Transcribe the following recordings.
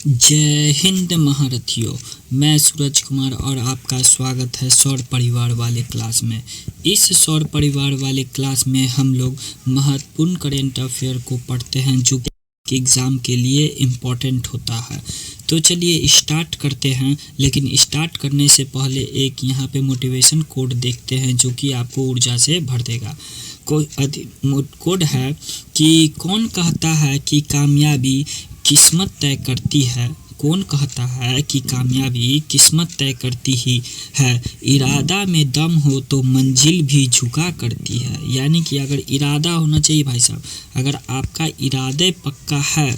जय हिंद महारथियों। मैं सूरज कुमार और आपका स्वागत है सौर परिवार वाले क्लास में। इस सौर परिवार वाले क्लास में हम लोग महत्वपूर्ण करेंट अफेयर को पढ़ते हैं जो कि एग्ज़ाम के लिए इम्पोर्टेंट होता है। तो चलिए स्टार्ट करते हैं, लेकिन स्टार्ट करने से पहले एक यहाँ पे मोटिवेशन कोड देखते हैं जो कि आपको ऊर्जा से भर देगा। कोड है कि कौन कहता है कि कामयाबी किस्मत तय करती है। कौन कहता है कि कामयाबी किस्मत तय करती ही है। इरादा में दम हो तो मंजिल भी झुका करती है। यानी कि अगर इरादा होना चाहिए भाई साहब, अगर आपका इरादे पक्का है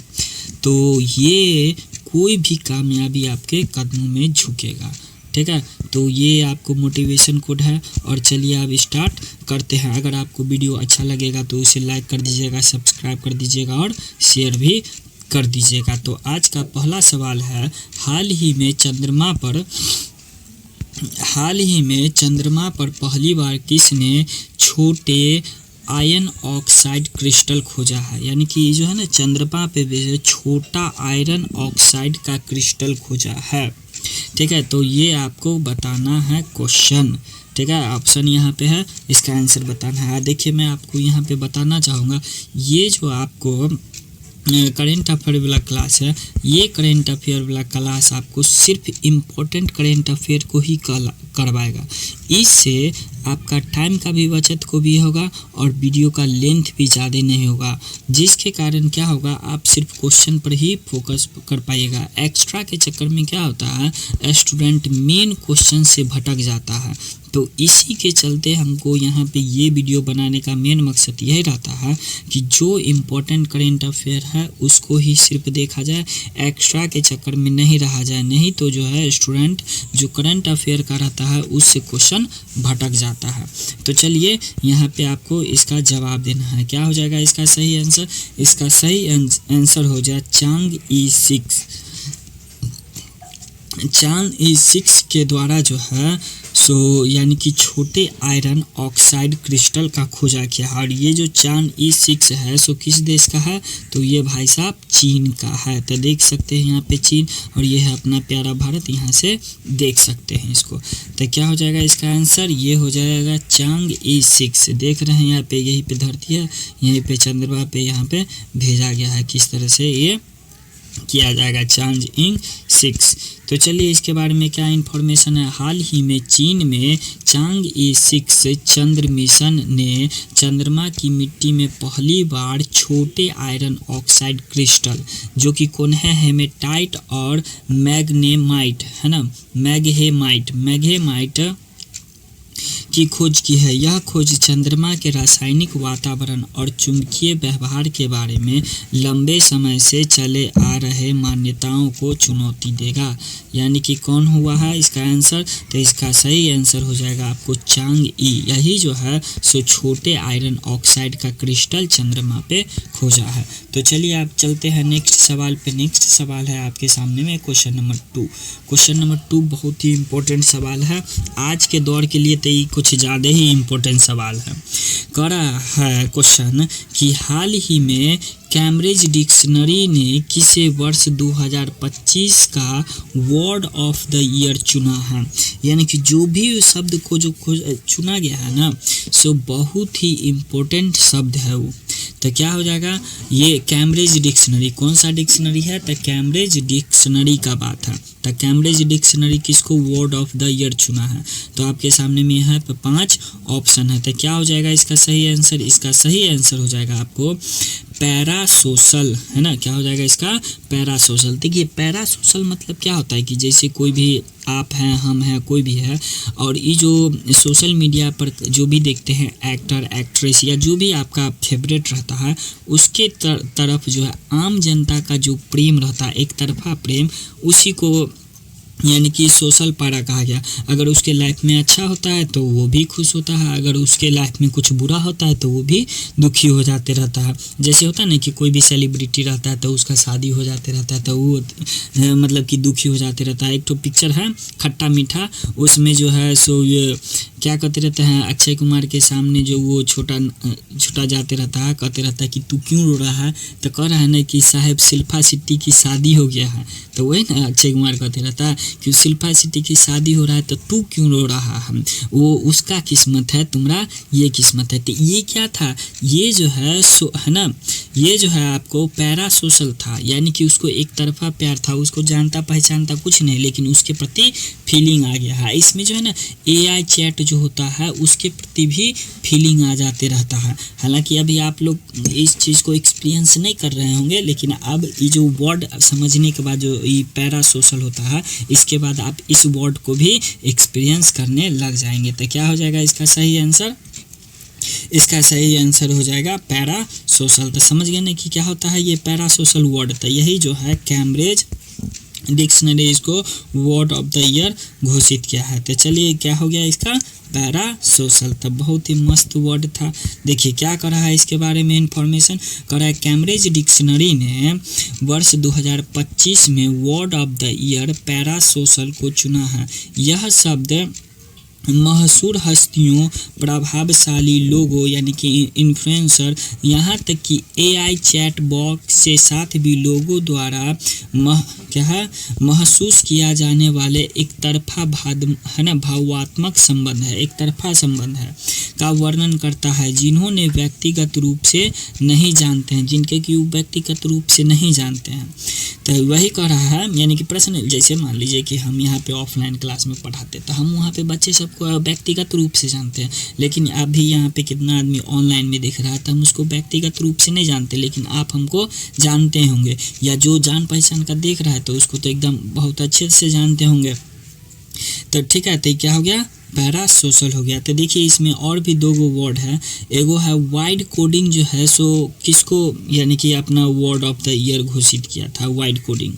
तो ये कोई भी कामयाबी आपके कदमों में झुकेगा। ठीक है, तो ये आपको मोटिवेशन कोड है। और चलिए अब स्टार्ट करते हैं। अगर आपको वीडियो अच्छा लगेगा तो उसे लाइक कर दीजिएगा, सब्सक्राइब कर दीजिएगा और शेयर भी कर दीजिएगा। तो आज का पहला सवाल है, हाल ही में चंद्रमा पर पहली बार किसने छोटे आयरन ऑक्साइड क्रिस्टल खोजा है। यानी कि जो है ना, चंद्रमा पे छोटा आयरन ऑक्साइड का क्रिस्टल खोजा है। ठीक है, तो ये आपको बताना है क्वेश्चन। ठीक है, ऑप्शन यहाँ पे है, इसका आंसर बताना है। देखिए मैं आपको यहाँ पे बताना चाहूँगा, ये जो आपको करेंट अफेयर वाला क्लास है, ये करेंट अफेयर वाला क्लास आपको सिर्फ इम्पोर्टेंट करेंट अफेयर को ही करवाएगा। इससे आपका टाइम का भी बचत को भी होगा और वीडियो का लेंथ भी ज़्यादा नहीं होगा, जिसके कारण क्या होगा, आप सिर्फ क्वेश्चन पर ही फोकस कर पाइएगा। एक्स्ट्रा के चक्कर में क्या होता है, स्टूडेंट मेन क्वेश्चन से भटक जाता है। तो इसी के चलते हमको यहाँ पे ये वीडियो बनाने का मेन मकसद यही रहता है कि जो इम्पोर्टेंट करेंट अफेयर है उसको ही सिर्फ देखा जाए, एक्स्ट्रा के चक्कर में नहीं रहा जाए। नहीं तो जो है स्टूडेंट जो करंट अफेयर का रहता है उससे क्वेश्चन भटक जाता है। तो चलिए यहाँ पे आपको इसका जवाब देना है। क्या हो जाएगा इसका सही आंसर? इसका सही आंसर हो जाए चांग E6 के द्वारा जो है यानी कि छोटे आयरन ऑक्साइड क्रिस्टल का खोजा किया है। और ये जो चांग E6 है किस देश का है? तो ये भाई साहब चीन का है। तो देख सकते हैं यहाँ पे चीन, और ये है अपना प्यारा भारत, यहाँ से देख सकते हैं इसको। तो क्या हो जाएगा इसका आंसर? ये हो जाएगा चांग E6। देख रहे हैं यहाँ पे, यहीं पे धरती है, यहीं पे चंद्रमा पे यहाँ पे भेजा गया है। किस तरह से ये किया जाएगा, चांग E6। तो चलिए इसके बारे में क्या इन्फॉर्मेशन है। हाल ही में चीन में चांग E6 चंद्र मिशन ने चंद्रमा की मिट्टी में पहली बार छोटे आयरन ऑक्साइड क्रिस्टल जो कि कौन है, हेमेटाइट और मैग्नेमाइट है ना, मैग्नेमाइट की खोज की है। यह खोज चंद्रमा के रासायनिक वातावरण और चुंबकीय व्यवहार के बारे में लंबे समय से चले आ रहे मान्यताओं को चुनौती देगा। यानी कि कौन हुआ है इसका आंसर? तो इसका सही आंसर हो जाएगा आपको चांग ई। यही जो है छोटे आयरन ऑक्साइड का क्रिस्टल चंद्रमा पे खोजा है। तो चलिए आप चलते हैं नेक्स्ट सवाल पे। नेक्स्ट सवाल है आपके सामने में क्वेश्चन नंबर 2। क्वेश्चन नंबर 2 बहुत ही इम्पोर्टेंट सवाल है आज के दौर के लिए, तो ये कुछ ज़्यादा ही इम्पोर्टेंट सवाल है। कह रहा है क्वेश्चन कि हाल ही में कैम्ब्रिज डिक्शनरी ने किसे वर्ष 2025 का वर्ड ऑफ द ईयर चुना है। यानी कि जो भी शब्द को जो चुना गया है ना, बहुत ही इम्पोर्टेंट शब्द है वो। तो क्या हो जाएगा, ये कैम्ब्रिज डिक्शनरी कौन सा डिक्शनरी है? तो कैम्ब्रिज डिक्शनरी का बात है। तो कैम्ब्रिज डिक्शनरी किसको वर्ड ऑफ द ईयर चुना है? तो आपके सामने में यहाँ पे 5 ऑप्शन है। तो क्या हो जाएगा इसका सही आंसर? इसका सही आंसर हो जाएगा आपको पैरासोशल, है ना। क्या हो जाएगा इसका? पैरासोशल। देखिए पैरासोशल मतलब क्या होता है कि जैसे कोई भी आप हैं, हम हैं, कोई भी है, और ये जो सोशल मीडिया पर जो भी देखते हैं एक्टर एक्ट्रेस या जो भी आपका फेवरेट रहता है, उसके तरफ जो है आम जनता का जो प्रेम रहता है, एक तरफा प्रेम, उसी को यानी कि सोशल पारा कहा गया। अगर उसके लाइफ में अच्छा होता है तो वो भी खुश होता है, अगर उसके लाइफ में कुछ बुरा होता है तो वो भी दुखी हो जाते रहता है। जैसे होता है ना कि कोई भी सेलिब्रिटी रहता है तो उसका शादी हो जाते रहता है तो वो मतलब कि दुखी हो जाते रहता है। एक तो पिक्चर है खट्टा मीठा, उसमें जो है सो ये क्या कहते रहते हैं, अक्षय कुमार के सामने जो वो छोटा जाते रहता है, कहते रहता है कि तू क्यों रो रहा है, तो कह रहा है ना कि साहब शिल्पा शेट्टी की शादी हो गया है। तो वही ना अक्षय कुमार कहते रहता है कि शिल्पा शेट्टी की शादी हो रहा है तो तू क्यों रो रहा है, वो उसका किस्मत है, तुम्हारा ये किस्मत है। तो ये क्या था, ये जो है सो है ना, ये जो है आपको पैरा सोशल था, यानी कि उसको एक तरफा प्यार था, उसको जानता पहचानता कुछ नहीं, लेकिन उसके प्रति फीलिंग आ गया है। इसमें जो है ना AI चैट जो होता है उसके प्रति भी फीलिंग आ जाते रहता है। हालांकि अभी आप लोग इस चीज़ को एक्सपीरियंस नहीं कर रहे होंगे, लेकिन अब ये जो वर्ड समझने के बाद जो ये पैरा सोशल होता है, इसके बाद आप इस वर्ड को भी एक्सपीरियंस करने लग जाएंगे। तो क्या हो जाएगा इसका सही आंसर, इसका सही आंसर हो जाएगा पैरा सोशल। तो समझ गए ना कि क्या होता है ये पैरा सोशल वर्ड। तो यही जो है कैम्ब्रिज डिक्शनरी इसको वर्ड ऑफ द ईयर घोषित किया है। तो चलिए क्या हो गया इसका पैरा सोशल। तब बहुत ही मस्त वर्ड था। देखिए क्या कर रहा है इसके बारे में इंफॉर्मेशन कर रहा है। कैम्ब्रिज डिक्शनरी ने वर्ष 2025 में word of the year para social को चुना है। यह शब्द मशहूर हस्तियों, प्रभावशाली लोगों यानी कि इन्फ्लुएंसर, यहाँ तक कि AI चैट बॉक्स से साथ भी लोगों द्वारा महसूस किया जाने वाले एक तरफा है ना भावात्मक संबंध है, एक तरफा संबंध है का वर्णन करता है, जिन्होंने व्यक्तिगत रूप से नहीं जानते हैं, जिनके कि व्यक्तिगत रूप से नहीं जानते हैं। तो वही कह रहा है, यानी कि प्रश्न जैसे मान लीजिए कि हम यहाँ पे ऑफलाइन क्लास में पढ़ाते तो हम वहाँ पे बच्चे सबको व्यक्तिगत रूप से जानते हैं, लेकिन अभी यहाँ पे कितना आदमी ऑनलाइन में देख रहा है तो हम उसको व्यक्तिगत रूप से नहीं जानते, लेकिन आप हमको जानते होंगे, या जो जान पहचान का देख रहा है तो उसको तो एकदम बहुत अच्छे से जानते होंगे। तो ठीक है, तो क्या हो गया पैरा सोशल हो गया। तो देखिए इसमें और भी दो गो वर्ड है। एगो है वाइड कोडिंग जो है सो किसको यानी कि अपना वर्ड ऑफ द ईयर घोषित किया था वाइड कोडिंग।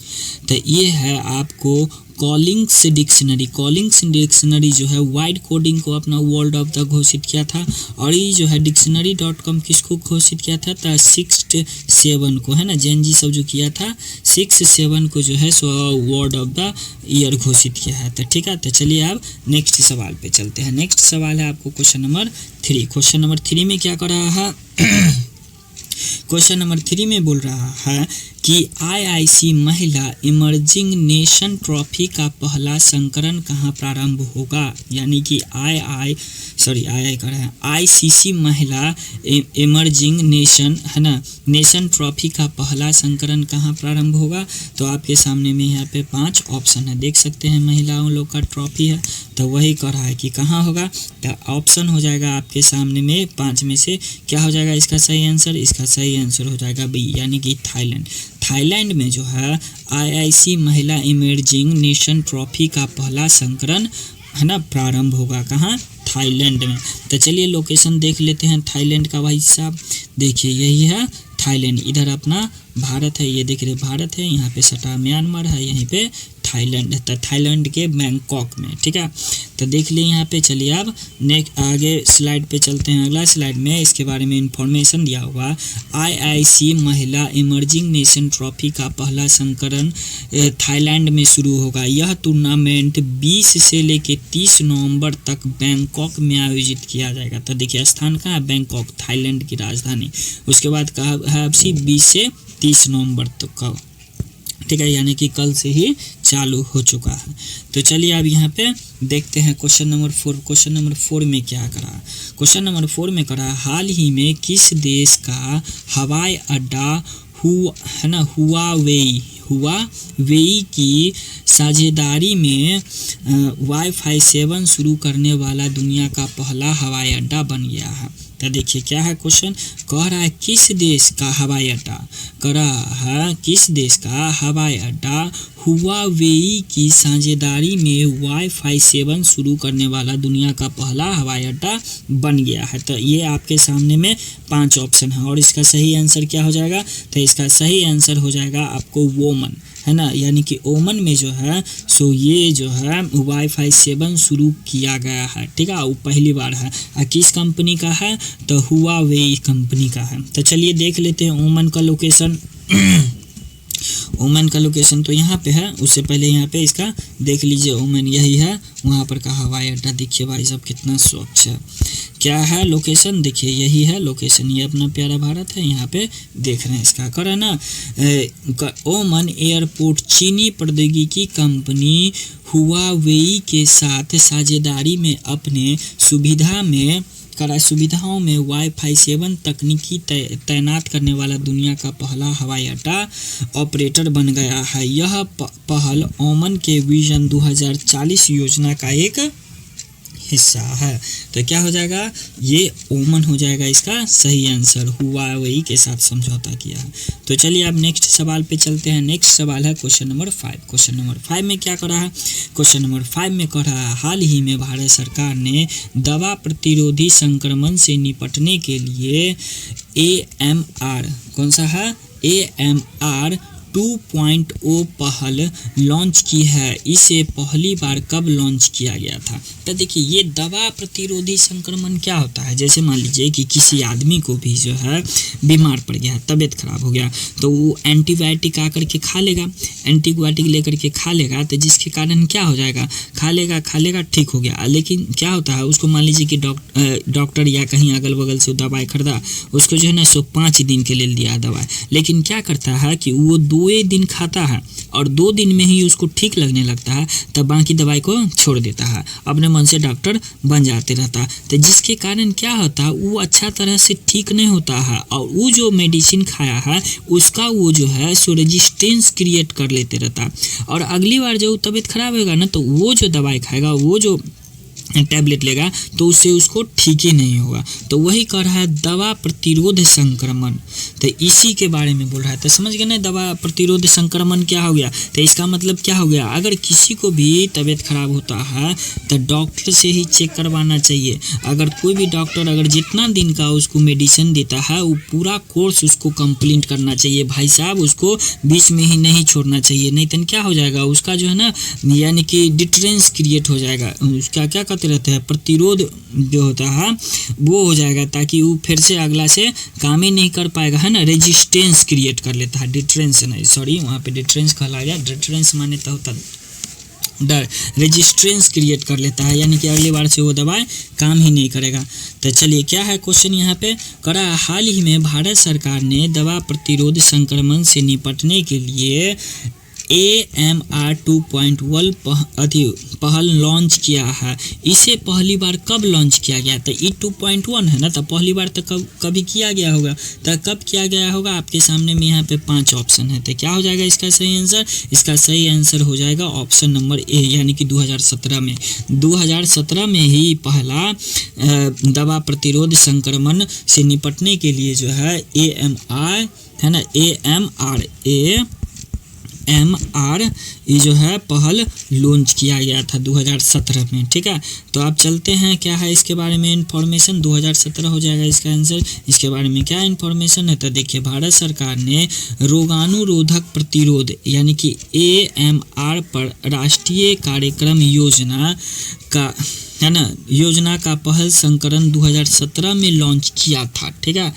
तो ये है आपको कॉलिंग्स डिक्शनरी। कॉलिंग्स डिक्शनरी जो है वाइड कोडिंग को अपना वर्ड ऑफ द घोषित किया था। और ये जो है डिक्शनरी.com किसको घोषित किया था, 6-7 को है ना, जेनजी सब जो किया था 6-7 को जो है so word of the year घोषित किया है। तो ठीक है, तो चलिए अब नेक्स्ट सवाल पे चलते हैं। नेक्स्ट सवाल है आपको क्वेश्चन नंबर 3। क्वेश्चन नंबर 3 में क्या कर रहा है क्वेश्चन नंबर 3 में बोल रहा है कि IIC महिला इमर्जिंग नेशन ट्रॉफी का पहला संस्करण कहाँ प्रारंभ होगा। यानी कि ICC महिला इमर्जिंग नेशन है ना नेशन ट्रॉफी का पहला संस्करण कहाँ प्रारंभ होगा। तो आपके सामने में यहाँ पे 5 ऑप्शन है, देख सकते हैं महिलाओं लोग का ट्रॉफी है। तो वही कह रहा है कि कहाँ होगा। तो ऑप्शन हो जाएगा आपके सामने में 5 में से क्या हो जाएगा इसका सही आंसर। इसका सही आंसर हो जाएगा बी, यानी कि थाईलैंड। थाईलैंड में जो है IIC महिला इमर्जिंग नेशन ट्रॉफी का पहला संस्करण है ना प्रारंभ होगा कहाँ, थाईलैंड में। तो चलिए लोकेशन देख लेते हैं थाईलैंड का भाई साहब। देखिए यही है थाईलैंड, इधर अपना भारत है, ये देख रहे भारत है, यहाँ पे सटा म्यांमार है, यहीं पे थाईलैंड है। तो थाईलैंड के बैंकॉक में, ठीक है। तो देख लिए यहाँ पे। चलिए अब नेक्स्ट आगे स्लाइड पे चलते हैं। अगला स्लाइड में इसके बारे में इंफॉर्मेशन दिया हुआ। IIC महिला इमर्जिंग नेशन ट्रॉफी का पहला संस्करण थाईलैंड में शुरू होगा। यह टूर्नामेंट 20 से लेकर 30 नवंबर तक बैंकॉक में आयोजित किया जाएगा। तो देखिए स्थान कहाँ है, बैंकॉक, थाईलैंड की राजधानी। उसके बाद कहा है 20 से 30 नवंबर तक का, ठीक है, यानी कि कल से ही चालू हो चुका है। तो चलिए अब यहाँ पे देखते हैं क्वेश्चन नंबर 4। क्वेश्चन नंबर 4 में क्या करा। क्वेश्चन नंबर 4 में करा हाल ही में किस देश का हवाई अड्डा हुआवेई की साझेदारी में Wi-Fi 7 शुरू करने वाला दुनिया का पहला हवाई अड्डा बन गया है। तो देखिए क्या है क्वेश्चन, कह रहा है किस देश का हवाई अड्डा, कह रहा है किस देश का हवाई अड्डा हुआवेई की साझेदारी में Wi-Fi 7 शुरू करने वाला दुनिया का पहला हवाई अड्डा बन गया है। तो ये आपके सामने में 5 ऑप्शन है और इसका सही आंसर क्या हो जाएगा। तो इसका सही आंसर हो जाएगा आपको वोमन, है ना, यानी कि ओमन में जो है सो ये जो है वाईफाई 7 शुरू किया गया है, ठीक है, वो पहली बार है। किस कंपनी का है, तो हुआवेई कंपनी का है। तो चलिए देख लेते हैं ओमन का लोकेशन। ओमन का लोकेशन तो यहाँ पे है, उससे पहले यहाँ पे इसका देख लीजिए, ओमन यही है, वहाँ पर का हवाई अड्डा देखिए भाई साहब कितना स्वच्छ है। क्या है लोकेशन, देखिए यही है लोकेशन, ये अपना प्यारा भारत है, यहाँ पे देख रहे हैं इसका कर है ना। ओमन एयरपोर्ट चीनी प्रौद्योगिकी कंपनी हुआवेई के साथ साझेदारी में अपने सुविधाओं में वाईफाई 7 तकनीकी तैनात करने वाला दुनिया का पहला हवाई अड्डा ऑपरेटर बन गया है। यह पहल ओमन के विजन 2040 योजना का एक हिस्सा है। तो क्या हो जाएगा, ये ओमन हो जाएगा इसका सही आंसर, हुआवेई के साथ समझौता किया है। तो चलिए अब नेक्स्ट सवाल पे चलते हैं। नेक्स्ट सवाल है क्वेश्चन नंबर 5। क्वेश्चन नंबर 5 में क्या करा है, क्वेश्चन नंबर 5 में कहा है हाल ही में भारत सरकार ने दवा प्रतिरोधी संक्रमण से निपटने के लिए AMR कौन सा है, AMR 2.0 पहल लॉन्च की है। इसे पहली बार कब लॉन्च किया गया था। तो देखिए ये दवा प्रतिरोधी संक्रमण क्या होता है, जैसे मान लीजिए कि किसी आदमी को भी जो है बीमार पड़ गया, तबीयत खराब हो गया, तो वो एंटीबायोटिक आकर के खा लेगा, एंटीबायोटिक लेकर के खा लेगा, तो जिसके कारण क्या हो जाएगा, खा लेगा ठीक हो गया। लेकिन क्या होता है, उसको मान लीजिए कि डॉक्टर या कहीं अगल बगल से दवाई खरीदा, उसको जो है ना सो 5 दिन के लिए दिया दवाई, लेकिन क्या करता है कि वो 2 दिन खाता है और 2 दिन में ही उसको ठीक लगने लगता है, तब बाकी दवाई को छोड़ देता है, अपने मन से डॉक्टर बन जाते रहता है। तो जिसके कारण क्या होता है, वो अच्छा तरह से ठीक नहीं होता है और वो जो मेडिसिन खाया है उसका वो जो है सो रेजिस्टेंस क्रिएट कर लेते रहता है, और अगली बार जब तबीयत खराब होगा ना तो वो जो दवाई खाएगा, वो जो टैबलेट लेगा, तो उससे उसको ठीक ही नहीं होगा। तो वही कर रहा है दवा प्रतिरोध संक्रमण, तो इसी के बारे में बोल रहा है। तो समझ गए ना दवा प्रतिरोध संक्रमण क्या हो गया। तो इसका मतलब क्या हो गया, अगर किसी को भी तबीयत खराब होता है तो डॉक्टर से ही चेक करवाना चाहिए। अगर कोई भी डॉक्टर अगर जितना दिन का उसको मेडिसिन देता है वो पूरा कोर्स उसको कंप्लीट करना चाहिए भाई साहब, उसको बीच में ही नहीं छोड़ना चाहिए, नहीं तो क्या हो जाएगा, उसका जो है ना यानी कि डिटरेंस क्रिएट हो जाएगा, उसका क्या रहते हैं प्रतिरोध जो होता है वो हो जाएगा, ताकि वो फिर से अगला से काम ही नहीं कर पाएगा, है ना, रेजिस्टेंस क्रिएट कर लेता है, डिटरेंस नहीं, सॉरी वहाँ पे डिटरेंस कहला गया, डिटरेंस माने तो होता डर, रेजिस्टेंस क्रिएट कर लेता है, यानी कि अगली बार से वो दवाई काम ही नहीं करेगा। तो चलिए क्या है क्वेश्चन यहाँ पे करा, हाल ही में भारत सरकार ने दवा प्रतिरोध संक्रमण से निपटने के लिए AMR 2.1 पहल लॉन्च किया है। इसे पहली बार कब लॉन्च किया गया, तो ये 2.1 है ना, तो पहली बार तो कभी किया गया होगा, तो कब किया गया होगा, आपके सामने में यहाँ पे 5 ऑप्शन है। तो क्या हो जाएगा इसका सही आंसर, इसका सही आंसर हो जाएगा ऑप्शन नंबर ए, यानी कि 2017 में। 2017 में ही पहला दवा प्रतिरोध संक्रमण से निपटने के लिए जो है AMR है ना, AMR ये जो है पहल लॉन्च किया गया था 2017 में, ठीक है। तो आप चलते हैं क्या है इसके बारे में इन्फॉर्मेशन, 2017 हो जाएगा इसका आंसर। इसके बारे में क्या इन्फॉर्मेशन है, तो देखिए भारत सरकार ने रोगाणुरोधक प्रतिरोध यानी कि AMR पर राष्ट्रीय कार्यक्रम योजना का पहल संस्करण 2017 में लॉन्च किया था, ठीक है।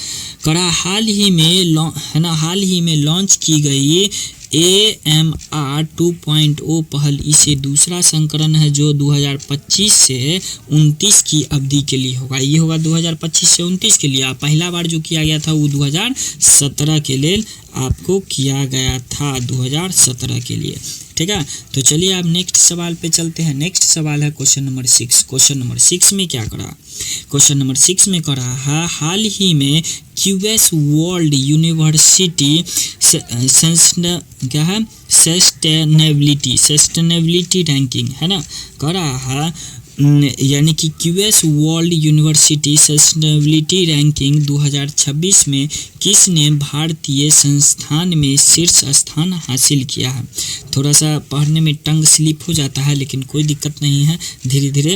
हाल ही में लॉन्च की गई AMR 2.0 पहल इसे दूसरा संस्करण है जो 2025 से 29 की अवधि के लिए होगा। ये होगा 2025 से 29 के लिए। पहला बार जो किया गया था वो 2017 के लिए आपको किया गया था, 2017 के लिए, ठीक है। तो चलिए आप नेक्स्ट सवाल पे चलते हैं। नेक्स्ट सवाल है क्वेश्चन नंबर 6। क्वेश्चन नंबर 6 में क्या करा, क्वेश्चन नंबर 6 में करा है हाल ही में QS वर्ल्ड यूनिवर्सिटी क्या है सस्टेनेबिलिटी रैंकिंग है ना, करा है यानी कि QS world university sustainability ranking 2026 में किसने भारतीय संस्थान में शीर्ष स्थान हासिल किया है। थोड़ा सा पढ़ने में टंग स्लिप हो जाता है लेकिन कोई दिक्कत नहीं है, धीरे धीरे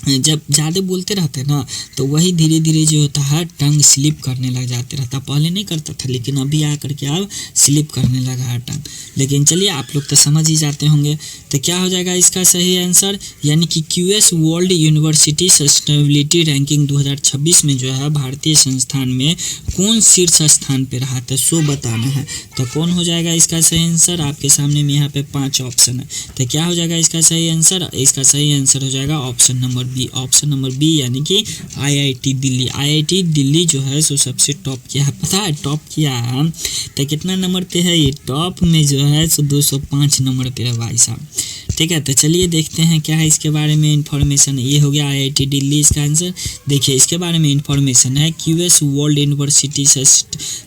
जब ज़्यादा बोलते रहते हैं ना तो वही धीरे धीरे जो होता है टंग स्लिप करने लग जाते रहता। पहले नहीं करता था लेकिन अभी आकर के अब स्लिप करने लगा है टंग। लेकिन चलिए आप लोग तो समझ ही जाते होंगे। तो क्या हो जाएगा इसका सही आंसर, यानी कि QS world university sustainability ranking 2026 में जो है भारतीय संस्थान में कौन शीर्ष स्थान पे रहा था सो बताना है। तो कौन हो जाएगा इसका सही आंसर, आपके सामने में यहाँ पे 5 ऑप्शन है। तो क्या हो जाएगा इसका सही आंसर, इसका सही आंसर हो जाएगा option number B. Option number B यानी कि आईआईटी दिल्ली। आईआईटी दिल्ली जो है सो सबसे टॉप किया है, पता है टॉप किया है। तो कितना नंबर पे है ये, टॉप में जो है सो 205 नंबर पे है भाई साहब। ठीक है, तो चलिए देखते हैं क्या है इसके बारे में इन्फॉर्मेशन। ये हो गया आईआईटी दिल्ली इसका आंसर। देखिए इसके बारे में इन्फॉर्मेशन है, क्यूएस वर्ल्ड यूनिवर्सिटी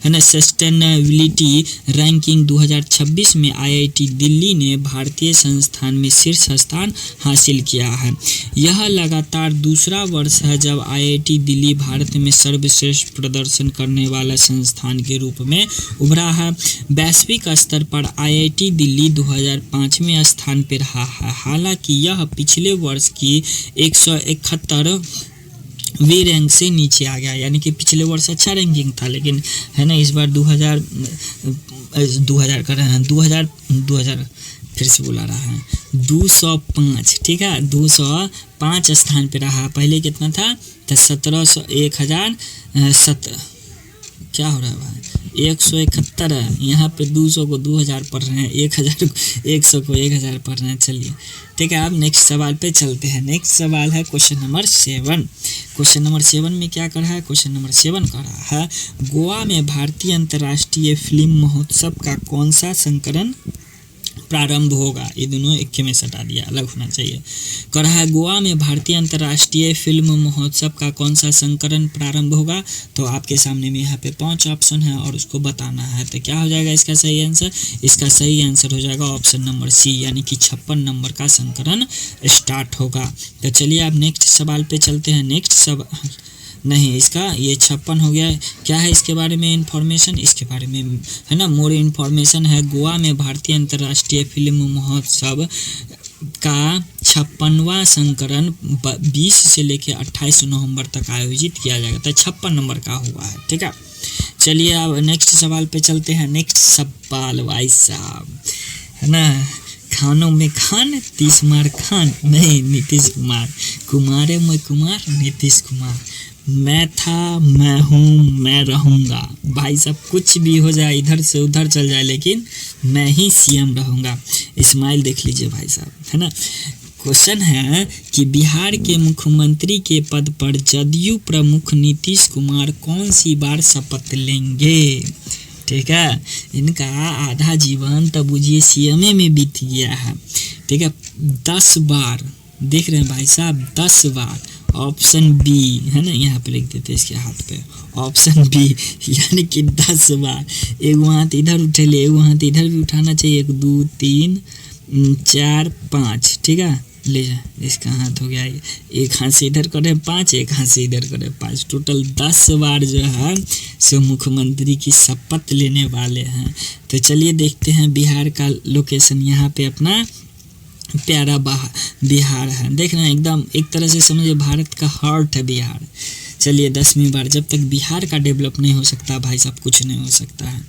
है ना सस्टेनेबिलिटी रैंकिंग 2026 में आईआईटी दिल्ली ने भारतीय संस्थान में शीर्ष स्थान हासिल किया है। यह लगातार दूसरा वर्ष है जब आईआईटी दिल्ली भारत में सर्वश्रेष्ठ प्रदर्शन करने वाला संस्थान के रूप में उभरा है। वैश्विक स्तर पर आईआईटी दिल्ली 2005वें स्थान पर रहा है, हालांकि यह पिछले वर्ष की 171वीं रैंक से नीचे आ गया। यानी कि पिछले वर्ष अच्छा रैंकिंग था लेकिन है ना इस बार 2000 कर रहे हैं 2000 फिर से बुला रहा है 205। ठीक है 205 स्थान पे रहा। पहले कितना था तो 1700 1000 क्या हो रहा है भाई 171 है। यहाँ पे 200 को 2000 पढ़ रहे हैं, 100 को 1000 पढ़ रहे हैं। चलिए ठीक है, अब नेक्स्ट सवाल पे चलते हैं। नेक्स्ट सवाल है क्वेश्चन नंबर 7। क्वेश्चन नंबर 7 में क्या कर रहा है, क्वेश्चन नंबर 7 कर रहा है गोवा में भारतीय अंतर्राष्ट्रीय फिल्म महोत्सव का कौन सा संस्करण प्रारंभ होगा। ये दोनों एक में सटा दिया, अलग होना चाहिए। कह रहा है गोवा में भारतीय अंतर्राष्ट्रीय फिल्म महोत्सव का कौन सा संस्करण प्रारंभ होगा। तो आपके सामने में यहाँ पे 5 ऑप्शन है और उसको बताना है। तो क्या हो जाएगा इसका सही आंसर, इसका सही आंसर हो जाएगा ऑप्शन नंबर सी, यानी कि 56 नंबर का संस्करण स्टार्ट होगा। तो चलिए आप नेक्स्ट सवाल पे चलते हैं। नेक्स्ट सवाल नहीं, इसका ये 56 हो गया। क्या है इसके बारे में इंफॉर्मेशन, इसके बारे में है ना मोर इन्फॉर्मेशन है। गोवा में भारतीय अंतर्राष्ट्रीय फिल्म महोत्सव का 56वां संस्करण 20 से लेकर 28 नवंबर तक आयोजित किया जाएगा। तो 56 नंबर का हुआ है। ठीक है, चलिए अब नेक्स्ट सवाल पे चलते हैं। नेक्स्ट सवाल भाई साहब है ना, खानों में खान 30 मार खान नहीं नीतीश कुमार, कुमारे में कुमार नीतीश कुमार, मैं था मैं हूँ मैं रहूँगा। भाई साहब कुछ भी हो जाए, इधर से उधर चल जाए, लेकिन मैं ही सीएम रहूँगा। इस्माइल देख लीजिए भाई साहब है ना। क्वेश्चन है कि बिहार के मुख्यमंत्री के पद पर जदयू प्रमुख नीतीश कुमार कौन सी बार शपथ लेंगे। ठीक है, इनका आधा जीवन तो बुझिए सीएमए में बीत गया है। ठीक है, 10 बार देख रहे हैं भाई साहब, 10 बार। ऑप्शन बी है ना, यहाँ पे लिख देते इसके हाथ पे, ऑप्शन बी यानी कि 10 बार। एक हाथ इधर उठेले, एक हाथ इधर भी उठाना चाहिए। 1 2 3 4 5। ठीक है, ले जा इसका हाथ हो गया। एक हाथ से इधर करे 5, एक हाथ से इधर करे 5, टोटल 10 बार जो है सो मुख्यमंत्री की शपथ लेने वाले हैं। तो चलिए देखते हैं बिहार का लोकेशन। यहाँ पे अपना प्यारा बिहार है, देख रहे हैं एकदम एक तरह से समझिए भारत का हार्ट है बिहार। चलिए 10वीं बार, जब तक बिहार का डेवलप नहीं हो सकता भाई साहब कुछ नहीं हो सकता है।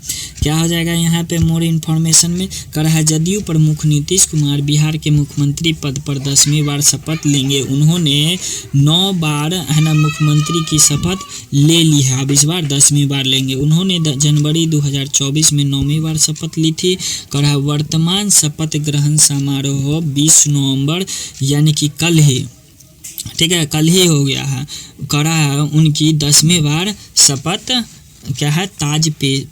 क्या हो जाएगा यहाँ पे मोर इन्फॉर्मेशन में कर रहा है जदयू प्रमुख नीतीश कुमार बिहार के मुख्यमंत्री पद पर 10वीं बार शपथ लेंगे। उन्होंने 9 बार है ना मुख्यमंत्री की शपथ ले ली है, अब इस बार 10वीं बार लेंगे। उन्होंने जनवरी 2024 में 9वीं बार शपथ ली थी। कर रहा वर्तमान शपथ ग्रहण समारोह 20 नवंबर यानी कि कल ही, ठीक है कल ही हो गया है। करा है उनकी 10वीं बार शपथ क्या है ताज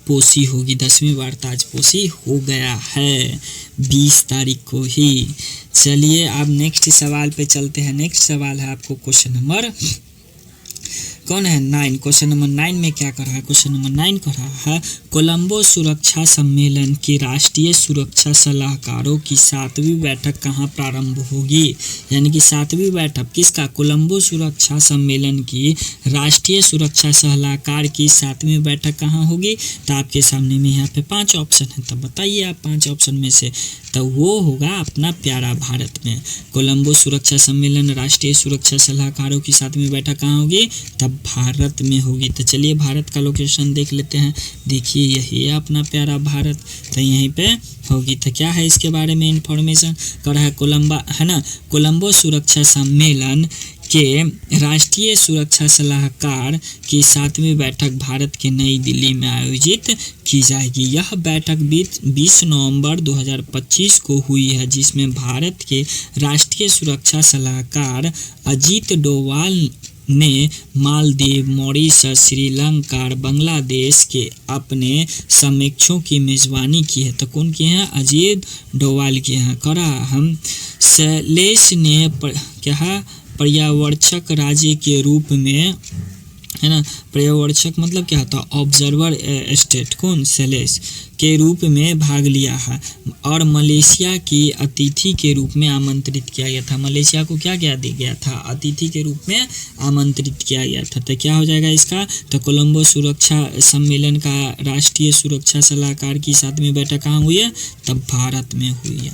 पोशी होगी, 10वीं बार ताज पोशी हो गया है 20 तारीख को ही। चलिए अब नेक्स्ट सवाल पे चलते हैं। नेक्स्ट सवाल है आपको क्वेश्चन नंबर कौन है 9, क्वेश्चन नंबर 9 में क्या कर रहा है, क्वेश्चन नंबर 9 कर रहा है कोलंबो सुरक्षा सम्मेलन की राष्ट्रीय सुरक्षा सलाहकारों की 7वीं बैठक कहाँ प्रारंभ होगी। यानी कि 7वीं बैठक किसका, कोलंबो सुरक्षा सम्मेलन की राष्ट्रीय सुरक्षा सलाहकार की 7वीं बैठक कहाँ होगी। तो आपके सामने में यहाँ पे 5 ऑप्शन है, तब बताइए आप 5 ऑप्शन में से। तो वो होगा अपना प्यारा भारत में। कोलंबो सुरक्षा सम्मेलन राष्ट्रीय सुरक्षा सलाहकारों की 7वीं बैठक कहाँ होगी, तब भारत में होगी। तो चलिए भारत का लोकेशन देख लेते हैं। देखिए यही है अपना प्यारा भारत, तो यहीं पे होगी। तो क्या है इसके बारे में इंफॉर्मेशन कर रहा है कोलंबो सुरक्षा सम्मेलन के राष्ट्रीय सुरक्षा सलाहकार की 7वीं बैठक भारत के नई दिल्ली में आयोजित की जाएगी। यह बैठक 20 नवंबर 2025 को हुई है, जिसमें भारत के राष्ट्रीय सुरक्षा सलाहकार अजीत डोवाल ने मालदीव, मॉरिशस, श्रीलंका और बांग्लादेश के अपने समीक्षकों की मेज़बानी की है। तो कौन की है, अजीत डोवाल की है। करा हम शैलेश ने पर्यवेक्षक राज्य के रूप में, है ना, पर्यवेक्षक मतलब क्या होता है, ऑब्जर्वर स्टेट, कौन, शैलेश के रूप में भाग लिया है और मलेशिया की अतिथि के रूप में आमंत्रित किया गया था। मलेशिया को क्या दिया गया था, अतिथि के रूप में आमंत्रित किया गया था। तो क्या हो जाएगा इसका, तो कोलंबो सुरक्षा सम्मेलन का राष्ट्रीय सुरक्षा सलाहकार की 7वीं बैठक कहाँ हुई है, तब भारत में हुई है।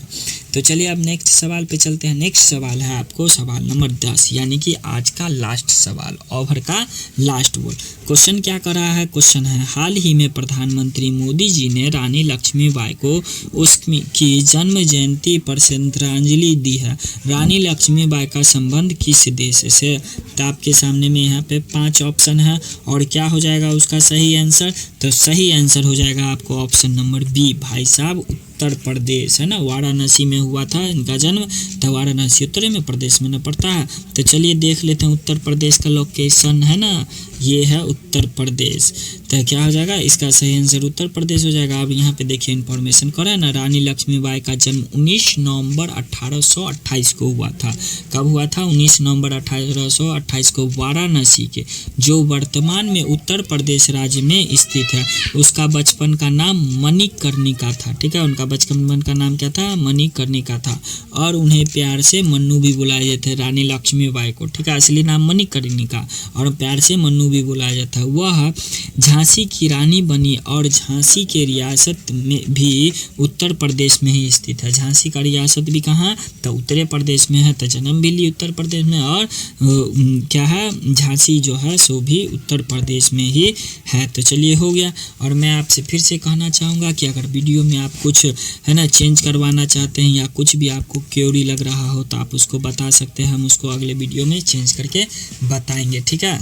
तो चलिए अब नेक्स्ट सवाल पे चलते हैं। नेक्स्ट सवाल है आपको सवाल नंबर 10, यानी कि आज का लास्ट सवाल, ओवर का लास्ट बॉल। क्वेश्चन क्या कर रहा है, क्वेश्चन है हाल ही में प्रधानमंत्री मोदी जी ने रानी लक्ष्मीबाई को उसकी जन्म जयंती पर श्रद्धांजलि दी है। रानी लक्ष्मीबाई का संबंध किस देश से। तो आपके सामने में यहाँ पे 5 ऑप्शन है और क्या हो जाएगा उसका सही आंसर, तो सही आंसर हो जाएगा आपको ऑप्शन नंबर बी, भाई साहब उत्तर प्रदेश, है ना, वाराणसी में हुआ था इनका जन्म। तो वाराणसी उत्तर प्रदेश में न पड़ता है। तो चलिए देख लेते हैं उत्तर प्रदेश का लोकेशन, है ना, ये है उत्तर प्रदेश। तो क्या हो जाएगा इसका सही आंसर उत्तर प्रदेश हो जाएगा। अब यहाँ पे देखिए इन्फॉर्मेशन कर रहा है ना, रानी लक्ष्मीबाई का जन्म 19 नवंबर 1828 को हुआ था। कब हुआ था, 19 नवंबर 1828 को वाराणसी के, जो वर्तमान में उत्तर प्रदेश राज्य में स्थित है। उसका बचपन का नाम मणिकर्णिका था, ठीक है, उनका बचपन का नाम क्या था, मणिकर्णिका था। और उन्हें प्यार से मन्नू भी बुलाया जाता है, रानी लक्ष्मीबाई को, ठीक है, असली नाम मणिकर्णिका और प्यार से मन्नू भी बुलाया जाता है। वह झांसी की रानी बनी और झांसी के रियासत में भी उत्तर प्रदेश में ही स्थित है। झांसी का रियासत भी कहाँ, तो उत्तर प्रदेश में है। तो जन्म भी ली उत्तर प्रदेश में और क्या है, झांसी जो है सो भी उत्तर प्रदेश में ही है। तो चलिए हो गया। और मैं आपसे फिर से कहना चाहूँगा कि अगर वीडियो में आप कुछ, है ना, चेंज करवाना चाहते हैं या कुछ भी आपको क्वेरी लग रहा हो तो आप उसको बता सकते हैं, हम उसको अगले वीडियो में चेंज करके बताएंगे, ठीक है।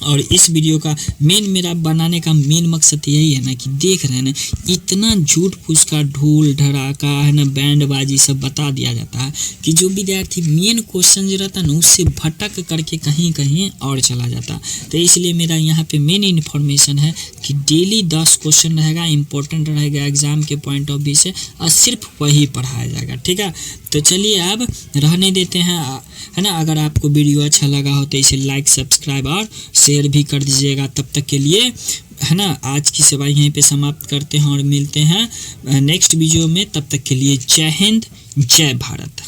और इस वीडियो का मेरा बनाने का मेन मकसद यही है ना कि देख रहे हैं ना, इतना झूठ फूस का ढोल ढड़ाका, है ना, बैंड बाजी सब बता दिया जाता है कि जो विद्यार्थी मेन क्वेश्चन जो रहता है ना उससे भटक करके कहीं कहीं और चला जाता। तो इसलिए मेरा यहाँ पे मेन इन्फॉर्मेशन है कि डेली 10 क्वेश्चन रहेगा, इंपॉर्टेंट रहेगा एग्जाम के पॉइंट ऑफ व्यू से, और सिर्फ वही पढ़ाया जाएगा, ठीक है। तो चलिए अब रहने देते हैं, है ना। अगर आपको वीडियो अच्छा लगा हो तो इसे लाइक, सब्सक्राइब और शेयर भी कर दीजिएगा। तब तक के लिए, है ना, आज की सेवा यहीं पे समाप्त करते हैं और मिलते हैं नेक्स्ट वीडियो में। तब तक के लिए जय हिंद, जय भारत।